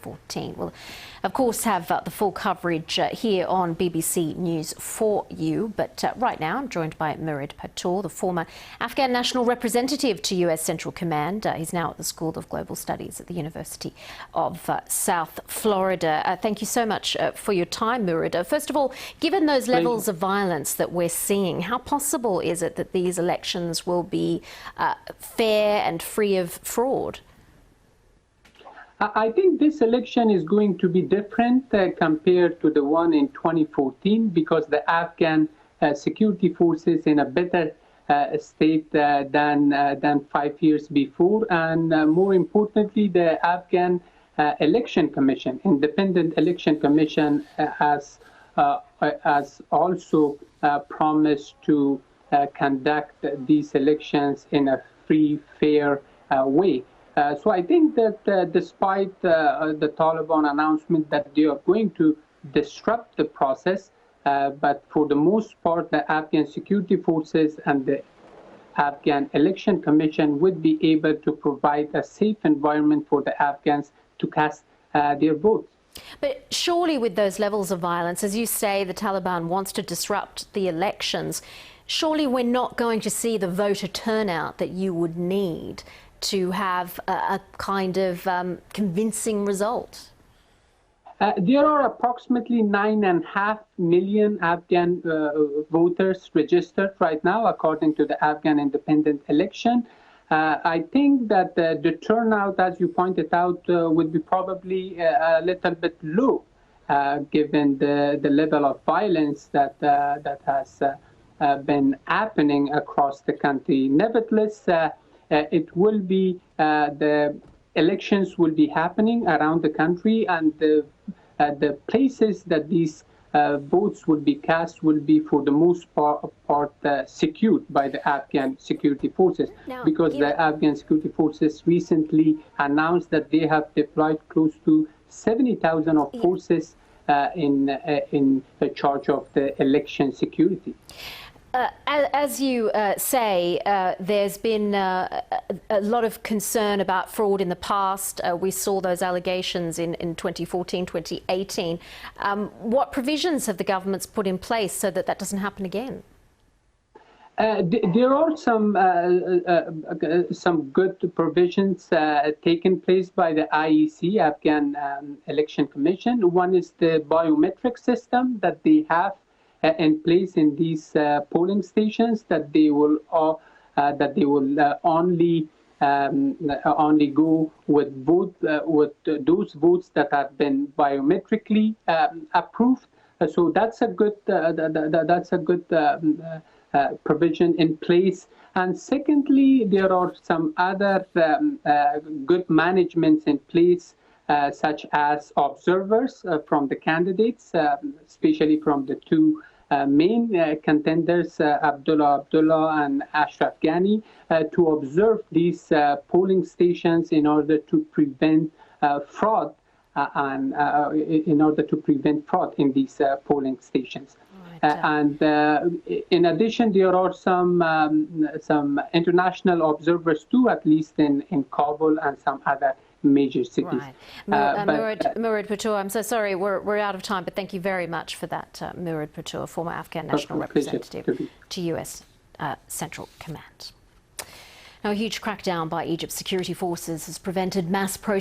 14. We'll, of course, have the full coverage here on BBC News for you. But right now, I'm joined by Murad Pator, the former Afghan national representative to US Central Command. He's now at the School of Global Studies at the University of South Florida. Thank you so much for your time, Murad. First of all, given those levels of violence that we're seeing, how possible is it that these elections will be fair and free of fraud? I think this election is going to be different compared to the one in 2014 because the Afghan security forces in a better state than 5 years before, and more importantly, the Afghan Election Commission, Independent Election Commission, has also promised to conduct these elections in a free, fair way. So I think that despite the Taliban announcement that they are going to disrupt the process, but for the most part, the Afghan security forces and the Afghan Election Commission would be able to provide a safe environment for the Afghans to cast their votes. But surely with those levels of violence, as you say, the Taliban wants to disrupt the elections, surely we're not going to see the voter turnout that you would need to have a kind of convincing result? There are approximately 9.5 million Afghan voters registered right now, according to the Afghan independent election. I think that the turnout, as you pointed out, would be probably a little bit low, given the level of violence that has been happening across the country. Nevertheless, it will be the elections will be happening around the country, and the places that these votes will be cast will be for the most part secured by the Afghan security forces, because the Afghan security forces recently announced that they have deployed close to 70,000 of forces in charge of the election security. As you say, there's been a lot of concern about fraud in the past. We saw those allegations in 2014, 2018. What provisions have the governments put in place so that that doesn't happen again? There are some good provisions taken place by the IEC, Afghan Election Commission. One is the biometric system that they have in place in these polling stations, that they will only go with those votes that have been biometrically approved. So that's a good provision in place. And secondly, there are some other good managements in place, such as observers from the candidates, especially from the two main contenders, Abdullah and Ashraf Ghani, to observe these polling stations in order to prevent fraud in these polling stations. And in addition, there are some international observers too, at least in Kabul and some other major cities. Right. Murad Pator, I'm so sorry, we're out of time, but thank you very much for that, Murad Pator, former Afghan national representative to US Central Command. Now, a huge crackdown by Egypt's security forces has prevented mass protests